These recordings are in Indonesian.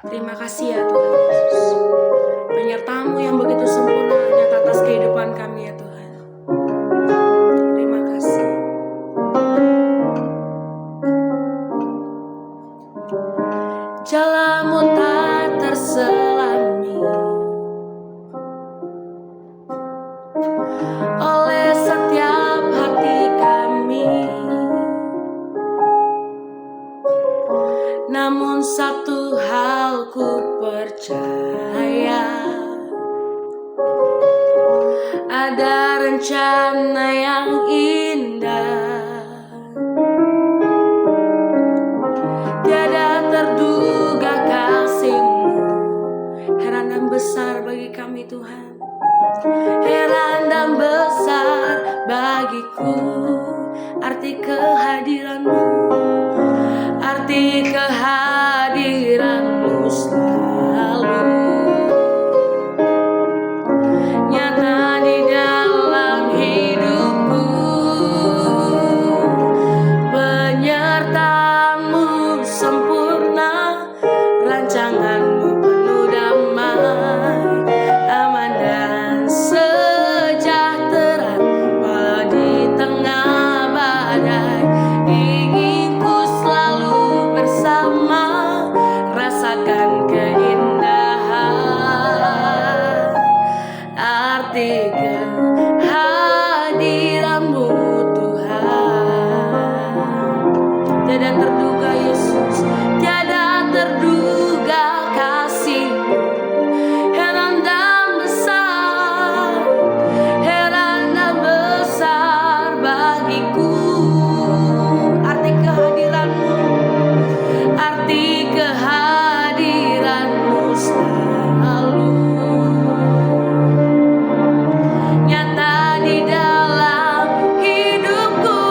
Terima kasih ya Tuhan Yesus. Penyertaan-Mu yang begitu sempurna nyata atas kehidupan kami ya Tuhan. Terima kasih. Jalan-Mu tak terselami oleh setiap hati kami. Namun satu hal ku percaya, ada rencana yang indah. Tiada terduga kasih-Mu, heran dan besar bagi kami Tuhan. Heran dan besar bagiku arti kehadiran-Mu, arti kehadiran-Mu selalu nyata di dalam hidupku. Penyertaan-Mu sempurna, rancangan-Mu penuh damai, aman dan sejahtera walau di tengah badai. Ingin ku selalu bersama, rasakan keindahan arti kehadiran-Mu Tuhan. Tiada terduga Yesus, tiada terduga kasih-Mu, heran dan besar, heran dan besar bagiku arti kehadiran-Mu, arti kehadiran-Mu selalu nyata di dalam hidupku.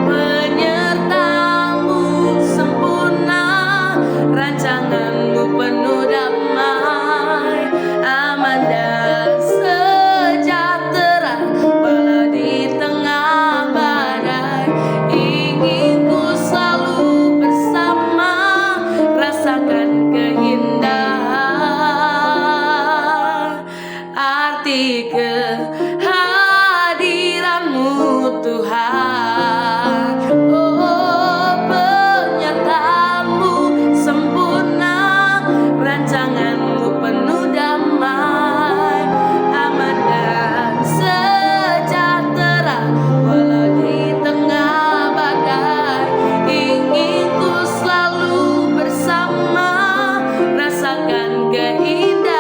Penyertaan-Mu sempurna, rancangan-Mu penuh damai, aman dan sejahtera walau di tengah badai. Ingin ku selalu bersama, rasakan keindahan arti kehadiran-Mu Tuhan. Oh, penyertaan-Mu sempurna, rancangan-Mu penuh damai, aman dan sejahtera walau di tengah badai. Ingin ku selalu bersama, rasakan keindahan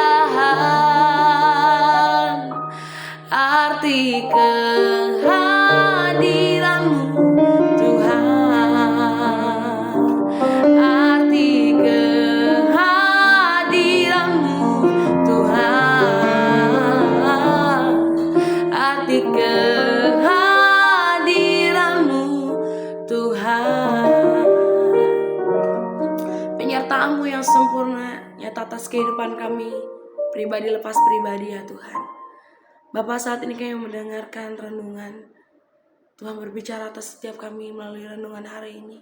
arti kehadiran-Mu Tuhan, arti kehadiran-Mu Tuhan, arti kehadiran-Mu Tuhan. Penyertaan-Mu yang sempurna nyata atas kehidupan kami pribadi lepas pribadi ya Tuhan. Bapak, saat ini kami mendengarkan renungan. Tuhan berbicara atas setiap kami melalui renungan hari ini.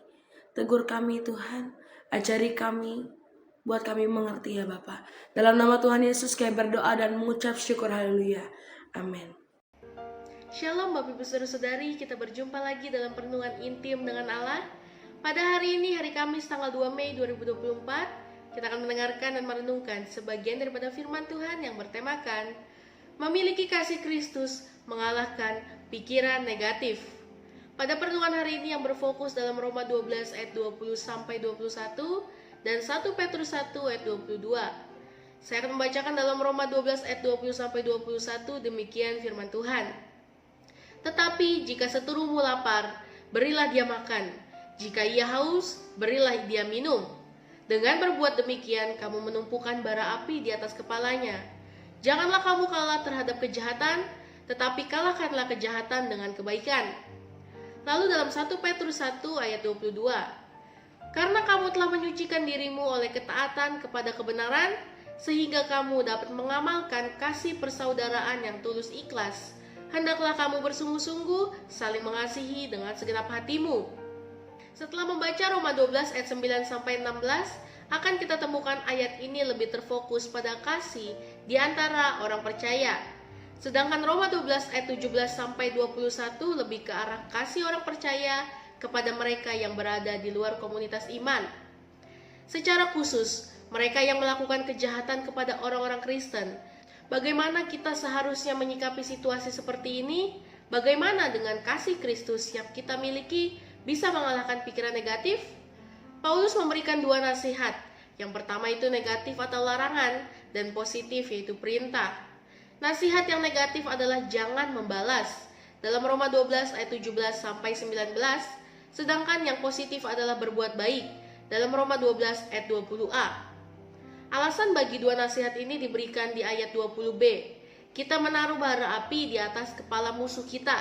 Tegur kami Tuhan, ajari kami, buat kami mengerti ya Bapak. Dalam nama Tuhan Yesus kami berdoa dan mengucap syukur, haleluya. Amin. Shalom Bapak Ibu Saudara-saudari, kita berjumpa lagi dalam perenungan intim dengan Allah. Pada hari ini, hari Kamis tanggal 2 Mei 2024, kita akan mendengarkan dan merenungkan sebagian daripada firman Tuhan yang bertemakan memiliki kasih Kristus mengalahkan pikiran negatif. Pada perenungan hari ini yang berfokus dalam Roma 12 ayat 20-21 dan 1 Petrus 1 ayat 22. Saya akan membacakan dalam Roma 12 ayat 20-21, demikian firman Tuhan. Tetapi jika seterumu lapar, berilah dia makan. Jika ia haus, berilah dia minum. Dengan berbuat demikian, kamu menumpukan bara api di atas kepalanya. Janganlah kamu kalah terhadap kejahatan, tetapi kalahkanlah kejahatan dengan kebaikan. Lalu dalam 1 Petrus 1 ayat 22, karena kamu telah menyucikan dirimu oleh ketaatan kepada kebenaran, sehingga kamu dapat mengamalkan kasih persaudaraan yang tulus ikhlas. Hendaklah kamu bersungguh-sungguh saling mengasihi dengan segenap hatimu. Setelah membaca Roma 12 ayat 9 sampai 16, akan kita temukan ayat ini lebih terfokus pada kasih di antara orang percaya. Sedangkan Roma 12 ayat 17 sampai 21 lebih ke arah kasih orang percaya kepada mereka yang berada di luar komunitas iman. Secara khusus, mereka yang melakukan kejahatan kepada orang-orang Kristen. Bagaimana kita seharusnya menyikapi situasi seperti ini? Bagaimana dengan kasih Kristus yang kita miliki bisa mengalahkan pikiran negatif? Paulus memberikan dua nasihat. Yang pertama itu negatif atau larangan, dan positif yaitu perintah. Nasihat yang negatif adalah jangan membalas dalam Roma 12 ayat 17 sampai 19, sedangkan yang positif adalah berbuat baik dalam Roma 12 ayat 20a. Alasan bagi dua nasihat ini diberikan di ayat 20b. Kita menaruh bara api di atas kepala musuh kita.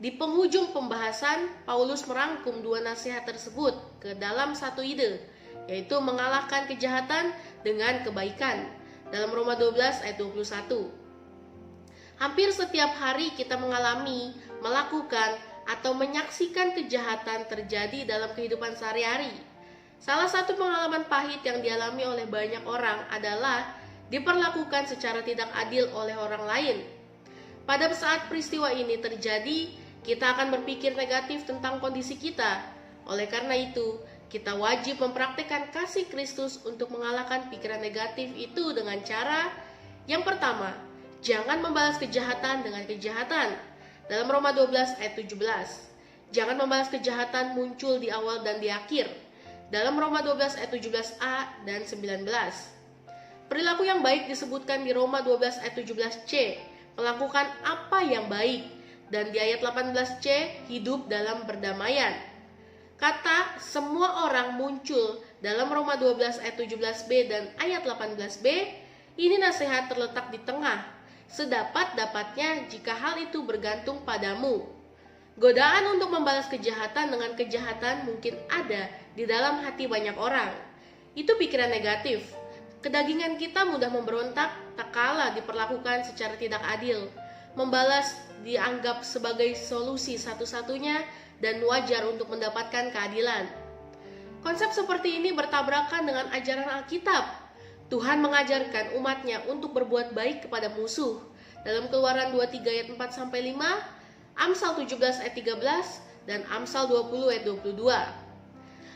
Di penghujung pembahasan, Paulus merangkum dua nasihat tersebut ke dalam satu ide, yaitu mengalahkan kejahatan dengan kebaikan dalam Roma 12 ayat 21. Hampir setiap hari kita mengalami, melakukan, atau menyaksikan kejahatan terjadi dalam kehidupan sehari-hari. Salah satu pengalaman pahit yang dialami oleh banyak orang adalah diperlakukan secara tidak adil oleh orang lain. Pada saat peristiwa ini terjadi, kita akan berpikir negatif tentang kondisi kita. Oleh karena itu, kita wajib mempraktikkan kasih Kristus untuk mengalahkan pikiran negatif itu dengan cara yang pertama, jangan membalas kejahatan dengan kejahatan. Dalam Roma 12 ayat 17. Jangan membalas kejahatan muncul di awal dan di akhir. Dalam Roma 12 ayat 17a dan 19. Perilaku yang baik disebutkan di Roma 12 ayat 17c. Melakukan apa yang baik. Dan di ayat 18c, hidup dalam perdamaian. Kata semua orang muncul dalam Roma 12 ayat 17b dan ayat 18b. Ini nasihat terletak di tengah. Sedapat-dapatnya jika hal itu bergantung padamu. Godaan untuk membalas kejahatan dengan kejahatan mungkin ada di dalam hati banyak orang. Itu pikiran negatif. Kedagingan kita mudah memberontak tak kala diperlakukan secara tidak adil. Membalas dianggap sebagai solusi satu-satunya dan wajar untuk mendapatkan keadilan. Konsep seperti ini bertabrakan dengan ajaran Alkitab. Tuhan mengajarkan umatnya untuk berbuat baik kepada musuh. Dalam Keluaran 23 ayat 4-5, Amsal 17 ayat 13, dan Amsal 20 ayat 22.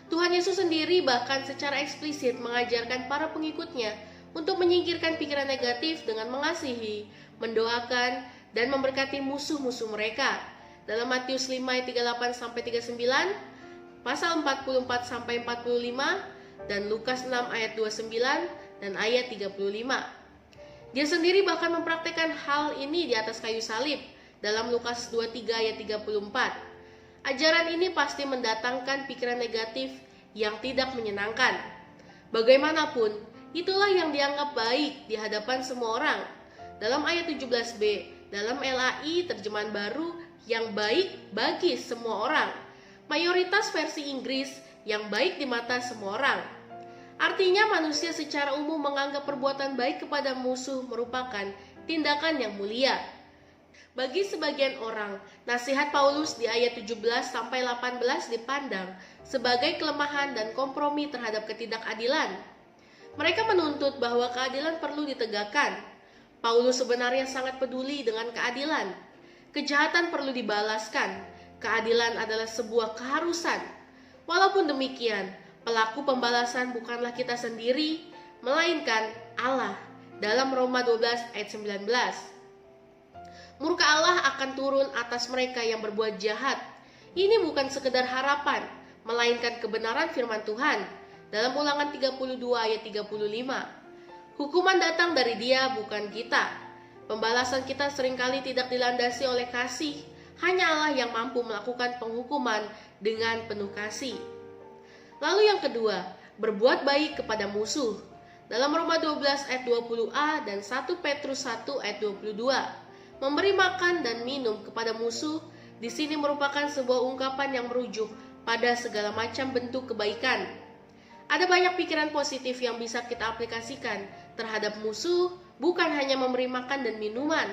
Tuhan Yesus sendiri bahkan secara eksplisit mengajarkan para pengikutnya untuk menyingkirkan pikiran negatif dengan mengasihi, mendoakan, dan memberkati musuh-musuh mereka. Dalam Matius 5 ayat 38-39, pasal 44-45, dan Lukas 6 ayat 29 dan ayat 35. Dia sendiri bahkan mempraktikkan hal ini di atas kayu salib dalam Lukas 23 ayat 34. Ajaran ini pasti mendatangkan pikiran negatif yang tidak menyenangkan. Bagaimanapun, itulah yang dianggap baik di hadapan semua orang. Dalam ayat 17b, dalam LAI terjemahan baru, yang baik bagi semua orang. Mayoritas versi Inggris, yang baik di mata semua orang. Artinya manusia secara umum menganggap perbuatan baik kepada musuh merupakan tindakan yang mulia. Bagi sebagian orang, nasihat Paulus di ayat 17-18 dipandang sebagai kelemahan dan kompromi terhadap ketidakadilan. Mereka menuntut bahwa keadilan perlu ditegakkan. Paulus sebenarnya sangat peduli dengan keadilan. Kejahatan perlu dibalaskan. Keadilan adalah sebuah keharusan. Walaupun demikian, pelaku pembalasan bukanlah kita sendiri, melainkan Allah. Dalam Roma 12 ayat 19. Murka Allah akan turun atas mereka yang berbuat jahat. Ini bukan sekedar harapan, melainkan kebenaran firman Tuhan. Dalam Ulangan 32 ayat 35. Hukuman datang dari Dia, bukan kita. Pembalasan kita seringkali tidak dilandasi oleh kasih. Hanya Allah yang mampu melakukan penghukuman dengan penuh kasih. Lalu yang kedua, berbuat baik kepada musuh. Dalam Roma 12 ayat 20a dan 1 Petrus 1 ayat 22. Memberi makan dan minum kepada musuh di sini merupakan sebuah ungkapan yang merujuk pada segala macam bentuk kebaikan. Ada banyak pikiran positif yang bisa kita aplikasikan terhadap musuh, bukan hanya memberi makan dan minuman.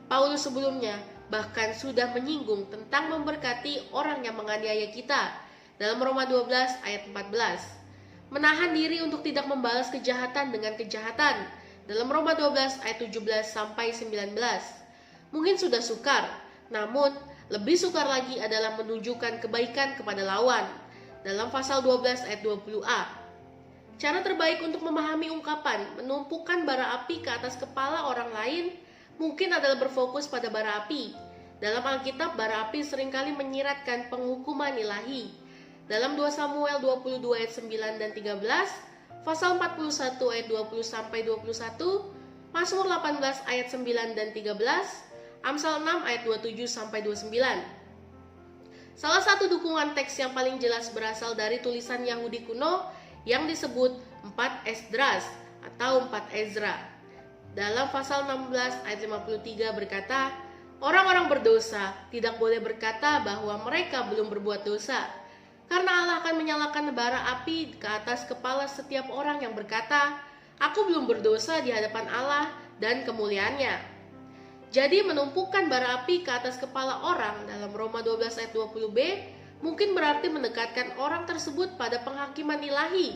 Paulus sebelumnya bahkan sudah menyinggung tentang memberkati orang yang menganiaya kita. dalam Roma 12 ayat 14. Menahan diri untuk tidak membalas kejahatan dengan kejahatan, dalam Roma 12 ayat 17 sampai 19. Mungkin sudah sukar, namun lebih sukar lagi adalah menunjukkan kebaikan kepada lawan, dalam pasal 12 ayat 20a. Cara terbaik untuk memahami ungkapan menumpukan bara api ke atas kepala orang lain mungkin adalah berfokus pada bara api. Dalam Alkitab, bara api seringkali menyiratkan penghukuman ilahi. Dalam 2 Samuel 22 ayat 9 dan 13, pasal 41 ayat 20 sampai 21, Mazmur 18 ayat 9 dan 13, Amsal 6 ayat 27 sampai 29. Salah satu dukungan teks yang paling jelas berasal dari tulisan Yahudi kuno yang disebut 4 Esdras atau 4 Ezra. Dalam pasal 16 ayat 53 berkata, orang-orang berdosa tidak boleh berkata bahwa mereka belum berbuat dosa, karena Allah akan menyalakan bara api ke atas kepala setiap orang yang berkata, aku belum berdosa di hadapan Allah dan kemuliaannya. Jadi menumpukan bara api ke atas kepala orang dalam Roma 12 ayat 20b mungkin berarti mendekatkan orang tersebut pada penghakiman ilahi.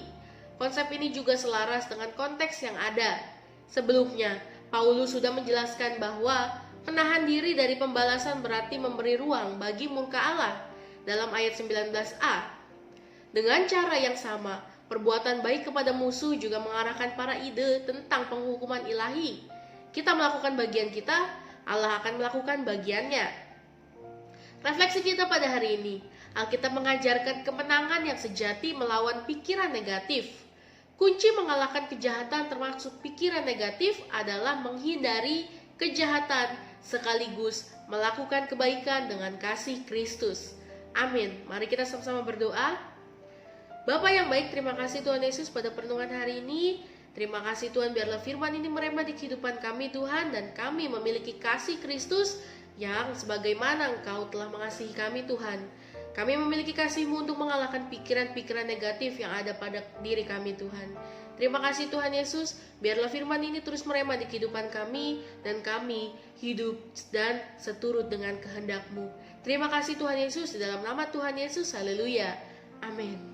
Konsep ini juga selaras dengan konteks yang ada. Sebelumnya, Paulus sudah menjelaskan bahwa menahan diri dari pembalasan berarti memberi ruang bagi murka Allah dalam ayat 19a. Dengan cara yang sama, perbuatan baik kepada musuh juga mengarahkan para ide tentang penghukuman ilahi. Kita melakukan bagian kita, Allah akan melakukan bagiannya. Refleksi kita pada hari ini, Alkitab mengajarkan kemenangan yang sejati melawan pikiran negatif. Kunci mengalahkan kejahatan termasuk pikiran negatif adalah menghindari kejahatan sekaligus melakukan kebaikan dengan kasih Kristus. Amin. Mari kita sama-sama berdoa. Bapa yang baik, terima kasih Tuhan Yesus pada perenungan hari ini. Terima kasih Tuhan, biarlah firman ini merema di kehidupan kami Tuhan, dan kami memiliki kasih Kristus yang sebagaimana Engkau telah mengasihi kami Tuhan. Kami memiliki kasih-Mu untuk mengalahkan pikiran-pikiran negatif yang ada pada diri kami Tuhan. Terima kasih Tuhan Yesus, biarlah firman ini terus merema di kehidupan kami, dan kami hidup dan seturut dengan kehendak-Mu. Terima kasih Tuhan Yesus, di dalam nama Tuhan Yesus, haleluya, amin.